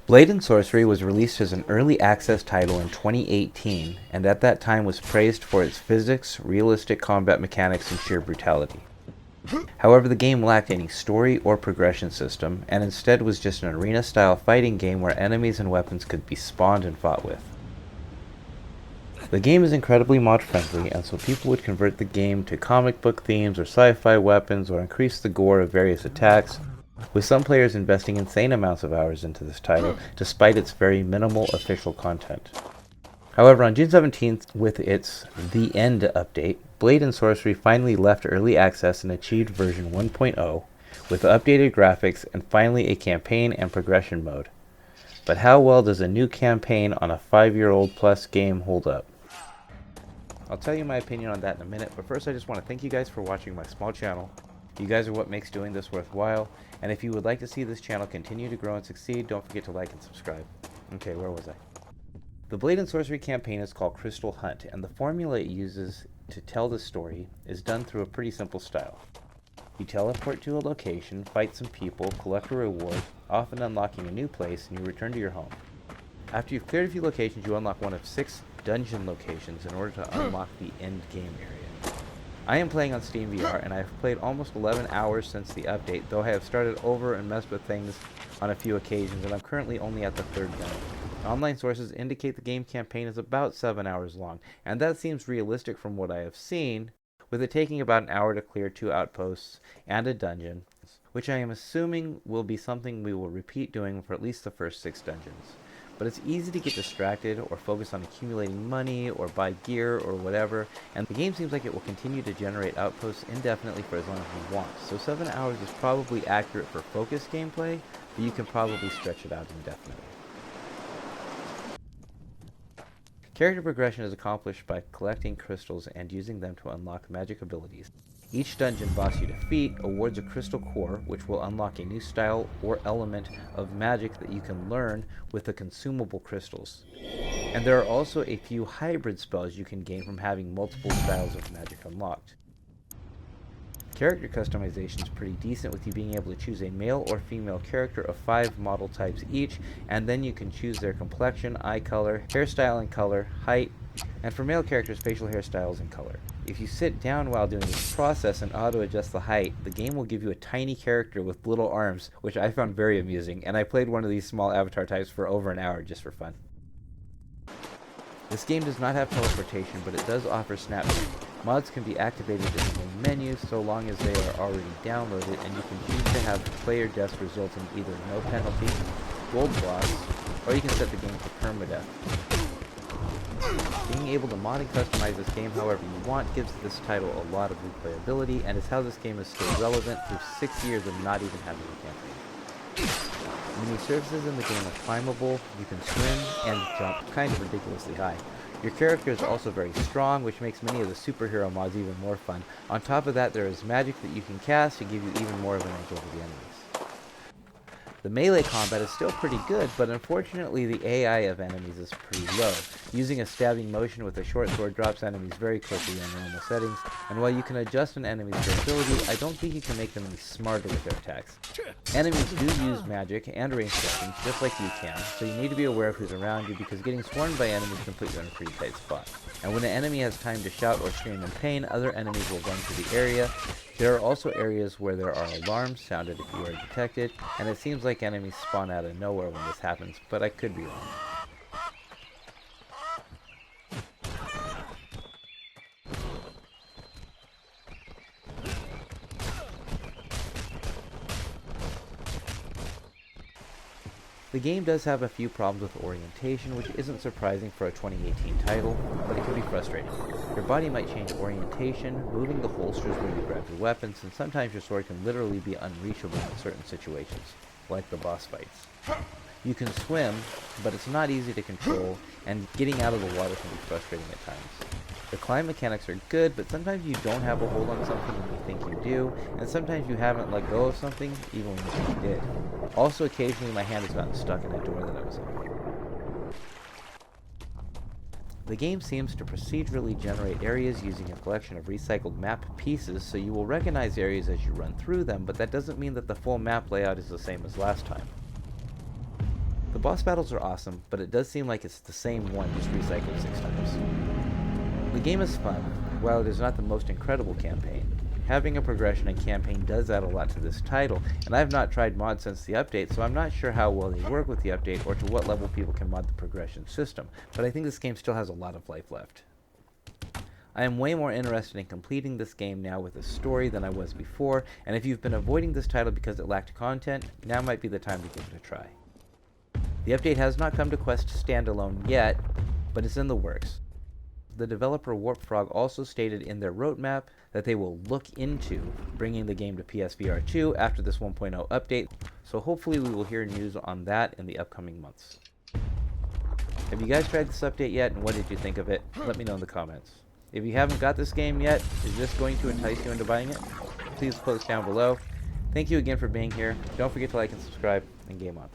Blade and Sorcery was released as an early access title in 2018, and at that time was praised for its physics, realistic combat mechanics, and sheer brutality. However, the game lacked any story or progression system, and instead was just an arena-style fighting game where enemies and weapons could be spawned and fought with. The game is incredibly mod-friendly, and so people would convert the game to comic book themes or sci-fi weapons or increase the gore of various attacks, with some players investing insane amounts of hours into this title, despite its very minimal official content. However, on June 17th, with its The End update, Blade and Sorcery finally left early access and achieved version 1.0, with updated graphics and finally a campaign and progression mode. But how well does a new campaign on a 5-year-old plus game hold up? I'll tell you my opinion on that in a minute, but first I just want to thank you guys for watching my small channel. You guys are what makes doing this worthwhile, and if you would like to see this channel continue to grow and succeed, don't forget to like and subscribe. Okay, where was I? The Blade and Sorcery campaign is called Crystal Hunt, and the formula it uses to tell the story is done through a pretty simple style. You teleport to a location, fight some people, collect a reward, often unlocking a new place, and you return to your home. After you've cleared a few locations, you unlock one of 6 dungeon locations in order to unlock the end game area. I am playing on Steam VR, and I have played almost 11 hours since the update, though I have started over and messed with things on a few occasions, and I'm currently only at the 3rd dungeon. Online sources indicate the game campaign is about 7 hours long, and that seems realistic from what I have seen, with it taking about an hour to clear 2 outposts and a dungeon, which I am assuming will be something we will repeat doing for at least the first 6 dungeons. But it's easy to get distracted or focus on accumulating money or buy gear or whatever, and the game seems like it will continue to generate outposts indefinitely for as long as you want. So 7 hours is probably accurate for focused gameplay, but you can probably stretch it out indefinitely. Character progression is accomplished by collecting crystals and using them to unlock magic abilities. Each dungeon boss you defeat awards a crystal core, which will unlock a new style or element of magic that you can learn with the consumable crystals. And there are also a few hybrid spells you can gain from having multiple styles of magic unlocked. Character customization is pretty decent, with you being able to choose a male or female character of 5 model types each, and then you can choose their complexion, eye color, hairstyle and color, height, and for male characters, facial hairstyles and color. If you sit down while doing this process and auto-adjust the height, the game will give you a tiny character with little arms, which I found very amusing, and I played one of these small avatar types for over an hour just for fun. This game does not have teleportation, but it does offer snapshot. Mods can be activated in the main menu so long as they are already downloaded, and you can choose to have player deaths result in either no penalty, gold loss, or you can set the game to permadeath. Being able to mod and customize this game however you want gives this title a lot of replayability, and is how this game is still relevant through 6 years of not even having a campaign. Many surfaces in the game are climbable, you can swim, and jump kind of ridiculously high. Your character is also very strong, which makes many of the superhero mods even more fun. On top of that, there is magic that you can cast to give you even more of an edge over the enemies. The melee combat is still pretty good, but unfortunately the AI of enemies is pretty low. Using a stabbing motion with a short sword drops enemies very quickly in normal settings, and while you can adjust an enemy's durability, I don't think you can make them any smarter with their attacks. Enemies do use magic and ranged weapons, just like you can, so you need to be aware of who's around you, because getting swarmed by enemies can put you in a pretty tight spot. And when an enemy has time to shout or scream in pain, other enemies will run to the area. There are also areas where there are alarms sounded if you are detected, and it seems like enemies spawn out of nowhere when this happens, but I could be wrong. The game does have a few problems with orientation, which isn't surprising for a 2018 title, but it can be frustrating. Your body might change orientation, moving the holsters where you grab your weapons, and sometimes your sword can literally be unreachable in certain situations, like the boss fights. You can swim, but it's not easy to control, and getting out of the water can be frustrating at times. The climb mechanics are good, but sometimes you don't have a hold on something when you think you do, and sometimes you haven't let go of something even when you think you did. Also, occasionally my hand has gotten stuck in a door that I was in. The game seems to procedurally generate areas using a collection of recycled map pieces, so you will recognize areas as you run through them, but that doesn't mean that the full map layout is the same as last time. The boss battles are awesome, but it does seem like it's the same one just recycled 6 times. The game is fun, while it is not the most incredible campaign. Having a progression and campaign does add a lot to this title, and I have not tried mods since the update, so I'm not sure how well they work with the update or to what level people can mod the progression system, but I think this game still has a lot of life left. I am way more interested in completing this game now with a story than I was before, and if you've been avoiding this title because it lacked content, now might be the time to give it a try. The update has not come to Quest standalone yet, but it's in the works. The developer Warp Frog also stated in their roadmap that they will look into bringing the game to PSVR 2 after this 1.0 update, so hopefully we will hear news on that in the upcoming months. Have you guys tried this update yet, and what did you think of it? Let me know in the comments. If you haven't got this game yet, is this going to entice you into buying it? Please post down below. Thank you again for being here. Don't forget to like and subscribe, and game on.